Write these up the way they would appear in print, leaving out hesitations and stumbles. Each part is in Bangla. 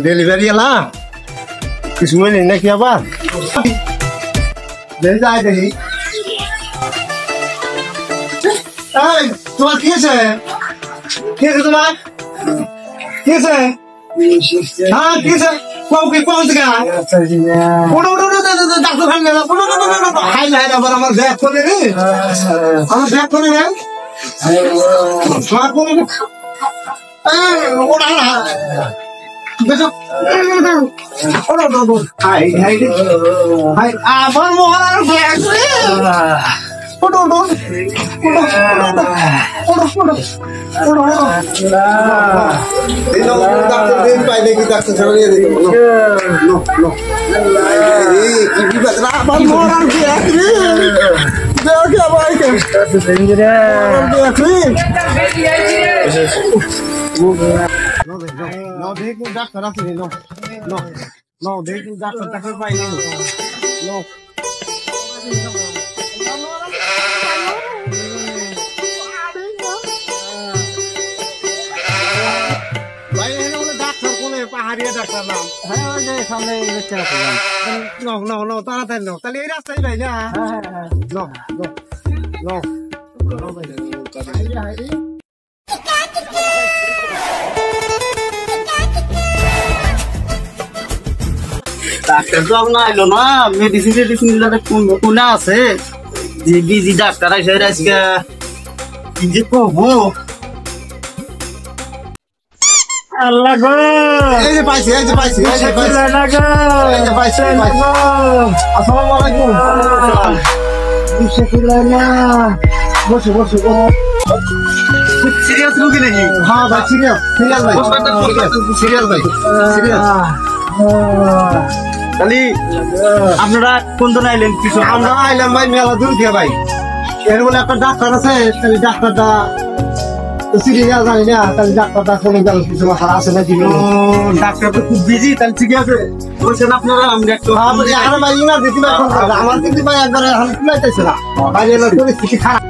ডেলিভারি এলা কিছু নেই নাকি আবার যাই দেখি তোমার কি আছে তোমার কি আছে হ্যাঁ কি আছে ডাক্তার আমার ব্যাগ করে রে আমার ব্যাগ করে রে আমার মহারার ব্যাগ ডাক্তার আছে ডাক্তার পাইনি পাহাড়িয়া ডাক্তার নাম হ্যাঁ সামনে তাড়াতাড়ি নাও তাহলে এই রাস্তায় ভাই না ডাক্তার তো আপনার আইলো না মেডিসিন কোনে আছে যে বিজি ডাক্তার আসে আজকে কি যে করবো আল্লাহ গো এই যে পাইছি আসসালামু আলাইকুম বসে সিরিয়াস রোগী নাকি হ্যাঁ ভাই সিরিয়াস ভাই তাহলে আপনারা কোন দিন আইলেন কিছু আমরা আইলাম ভাই মেলা দূর থেকে ভাই এর বলে একটা ডাক্তার আছে তাহলে ডাক্তারটা সিরিয়াস জানি না তাহলে ডাক্তারটা কোনো গেল কিছু মাথা আছে নাকি ডাক্তার তো খুব বিজি তাহলে ঠিক আছে বলছেন আপনারা আমি একটু ভাই ইমার দিতে আমার কিন্তু ভাই একবার হাত তুলাইতেছে না বাইরে এলো পরিস্থিতি খারাপ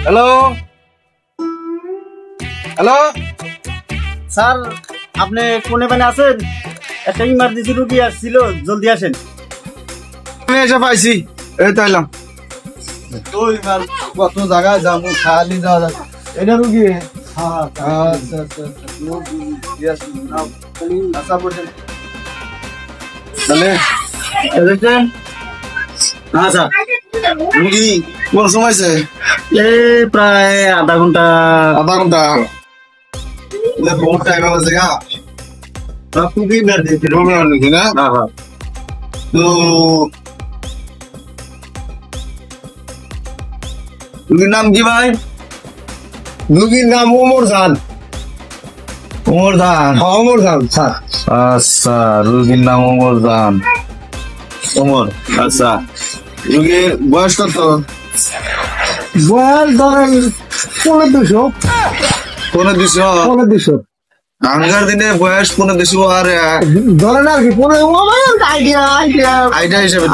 হ্যালো স্যার আপনি কোনে মানে আছেন একটা ইমার্জেন্সি রুগী আসছিল জলদি আসেন আমি এসে পাইছি এই তাইলাম কত জায়গায় যাবো খালি যাওয়া যাচ্ছে এটা রুগী রুগী কোন সময় প্রায় আধা ঘন্টা বহুত টাইম আছে গা খুবই না তো রুগীর নাম কি ভাই রুগীর নাম ওমর খান স্যার আচ্ছা রুগীর নাম ওমর আচ্ছা রুগীর বয়স কত বয়স ধরেন 1500 আগের দিনে বয়স 1500 আর ধরেন আর কি আইডিয়া হিসেবে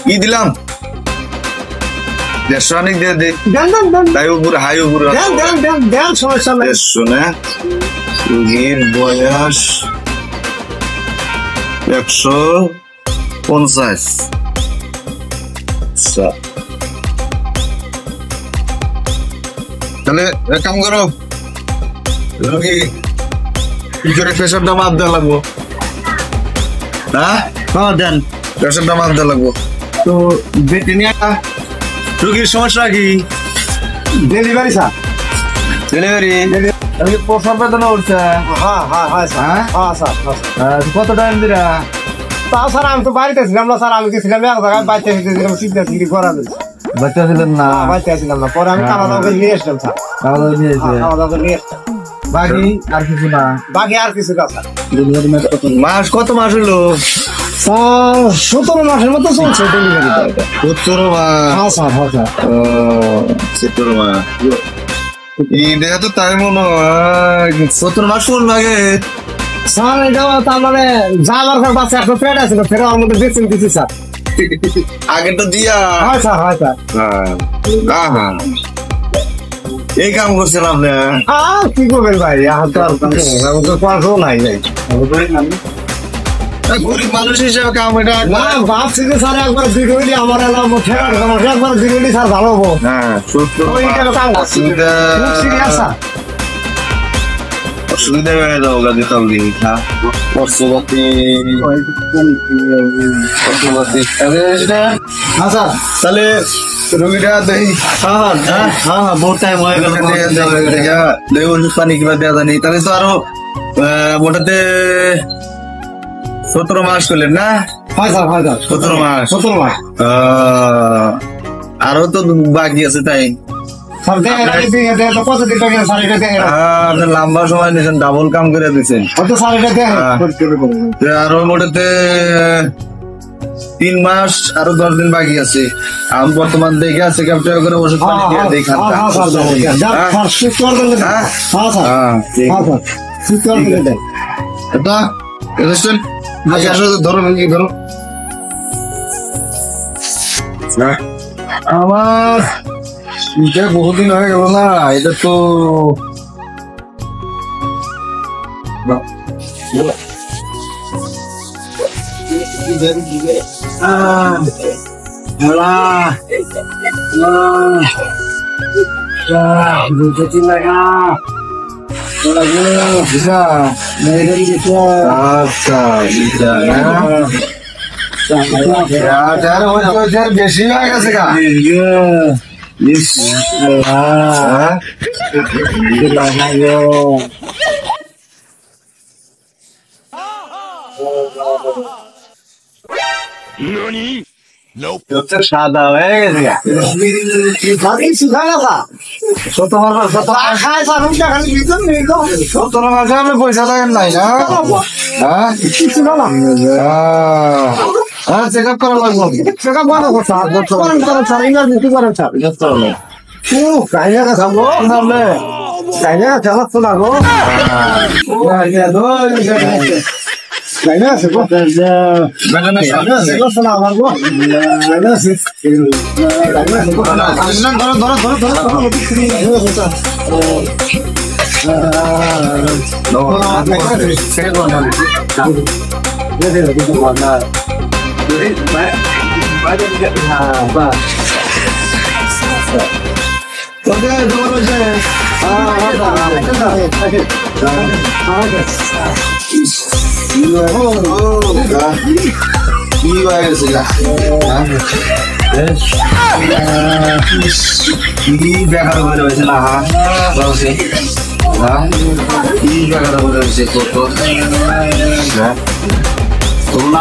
কি দিলাম দেশনিক দিয়ে দে তাই উপরে হাই উপরে শোনে রুগীর বয়স 150 তাহলে এক কাম করো রোগী কি করে প্রেশারটা মাপ দেওয়া লাগবো দেন প্রেশারটা মাপ দেওয়া লাগবো তো বেটিনিয়া রোগীর সমস্যা কি ডেলিভারি স্যার ডেলিভারি প্রসব বেদনা উঠছে কত টাইম দিরা তাও স্যার আমি তো বাড়িতে ছিলাম না স্যার আমি গেছিলাম এক জায়গায় বাচ্চা শিখতেছিলাম সিদ্ধি করা বাচ্চা ছিলেন না বাচ্চা ছিলাম না পরে আমি খাওয়া দাওয়া নিয়ে আসলাম স্যার খাওয়া দাওয়া নিয়ে আসলাম বাকি আর কিছু না স্যার মাস কত মাস হলো 17 মাসের মতো চলছে ডেলিভারি। 17 মাস। হ্যাঁ স্যার, হ্যাঁ স্যার। 17 মাস। এটা তো তাই মনে হয় 17 মাস কোন লাগে। স্যার এটা তার মানে যা দরকার বাচ্চা একটা পেট আছে, ফেরা আমার মধ্যে বেচে দিচ্ছি স্যার। আগে তো দিয়া। হ্যাঁ স্যার, হ্যাঁ স্যার। হ্যাঁ, এই কাম করছিলাম না। কি করবেন ভাই, এখন তো আর পড়াশোনা নাই ভাই। গরিব মানুষ হিসেবে কাম এটা। না ভাবছি যে স্যার একবার দিগলি আমার এলাম একবার দিগলি স্যার ভালো হবো। হ্যাঁ, অসুবিধা হয়ে যাও গাড়ি তাহলে। তাহলে রোগীটা দেখি। হ্যাঁ বহুত টাইম হয়ে গেল। ওষুধ পানি কিবা দেওয়া জানি, তাহলে তো আরো মোটাতে 17 মাস করলেন না। হয় স্যার, হয় স্যার। 17 মাস। 17 মাস। আরো তো বাকি আছে তাই। আপনি লম্বা সময় নিয়েছেন, ডাবল কাম করে দিচ্ছেন। আরো মোটাতে 3 মাস আরো 10 দিন বাকি আছে। আমি বর্তমান দেখে আছে ক্যাপ্টার করে ওষুধ পানি দিয়ে দেখান। আমার এটা বহুদিন হয়ে গেল না, এটা তো আচ্ছা বেশি হয়ে গেছে গা। সাদা হয়ে গেছে। 17 মাসে আপনি পয়সা থাকেন নাই না। হ্যাঁ, চেক আপ করা লাগবে। চেক আপ করা স্যার, ইমার্জেন্সি করেন স্যার। কাইলে কথা গো, কাইলে চালাচ্ছ না গো। কাইলে আছে গো, আমার গো। বেকার করে হয়েছে না। বেকার করে হয়েছে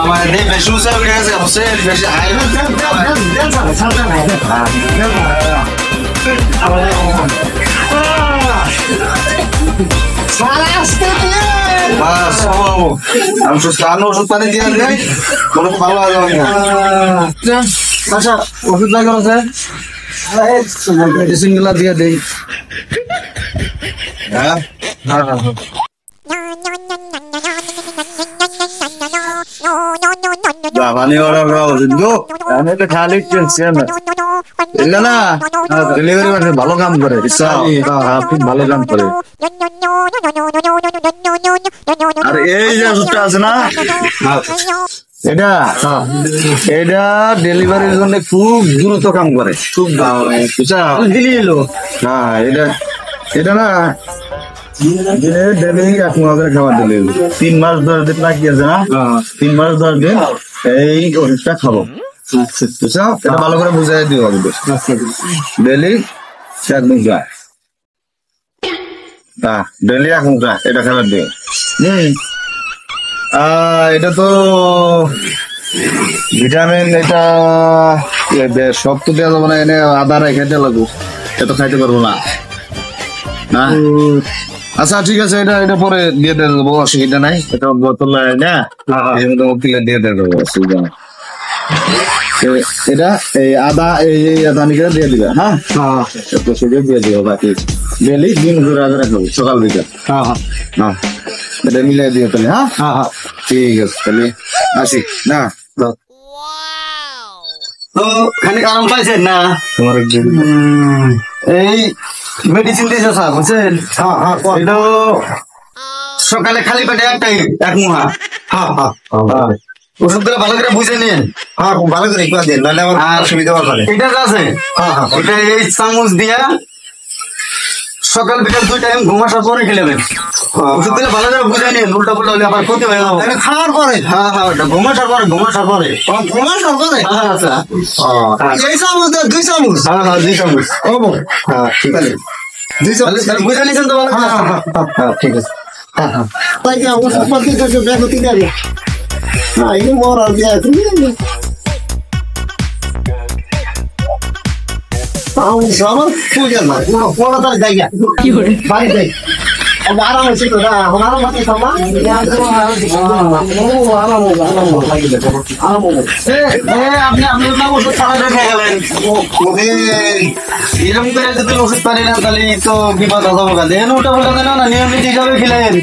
আমার বেশি উঁচা উঠে গেছে বেশি ওষুধ পানি দিয়ে দেয়, কোনো ভালো যাবে না। আচ্ছা, ওষুধ লাগানো স্যার, মেডিসিন গুলা দিয়ে দেই। হ্যাঁ, হ্যাঁ, হ্যাঁ। বাবানি ওরা ওষুধ গো, আমি তো খালি টেনশন না। ডেলিভারি ম্যান ভালো কাম করে, খুব ভালো কাম করে। আর এই যে ওষুধটা আছে না, এটা ডেলিভারির জন্য খুব দ্রুত কাম করে, খুব ভালো। হ্যাঁ, এটা না খাবার দিলে 3 মাস 10 দিন বাকি আছে না, 3 মাস 10 দিন এই ওষুধটা খাবো। এটা ভালো করে বুঝাই দিও ডেলি 1 মুদ্রা, ডেলি 1 মুদ্রা এটা খাবার দিও। এটা তো ভিটামিন, এটা সব তো দেওয়া যাবে না, এনে আদা রেখে দেওয়া লাগবো, এটা খাইতে পারবো না। আচ্ছা ঠিক আছে, এটা এটা পরে দিয়ে দেবো, অসুবিধা নাই। এটা বোতল না এই মতো কিলো দিয়ে দেবো, অসুবিধা নাই। এটা এই আদা এই আদা নিকে দিয়ে দিবে। হ্যাঁ দিয়ে দিবে বাকি ডেলি দিন ঘুরে আগে রাখবো সকাল বিকাল। হ্যাঁ এটা মিলাই দিয়ে তাহলে। হ্যাঁ ঠিক আছে তাহলে আসি না। তো খানিক আরাম পাইছেন না? তোমার এই মেডিসিন দিয়েছে স্যার বুঝছেন? এটা সকালে খালি পেটে একটাই এক মুহা। ওষুধগুলো ভালো করে বুঝে নিন। ভালো করে একটু দিন, নাহলে আমার অসুবিধা হবে। এটা আছে, এটা এই চামচ দিয়া সকাল বিকাল 2 টাইম ঘুম আসার পরে খেলে দেবেন। ওষুধগুলো ভালো করে বুঝে নিন, উল্টা পুল্টা হলে আবার ক্ষতি হয়ে যাবে। খাওয়ার পরে? ওটা ঘুম আসার পরে। ঘুম আসার পরে? আচ্ছা এই চামচ 2 চামচ? 2 চামচ। ঠিক আছে, 2 চামচ বুঝে নিয়েছেন তো? ভালো ঠিক আছে। তাই কি ওষুধ পাতি ব্যাগতি যাবে? ini moral dia tahu sama pujan mah pola tak jaya balik deh aram itu dah aram masih sama আপনি আপনার না ওষুধ ছাড়া রেখে গেলেন এরকম করে যদি ওষুধ পারি না তাহলে তো বিপদ হবে। ওটা বলে না নিয়মিত হিসাবে খেলেন।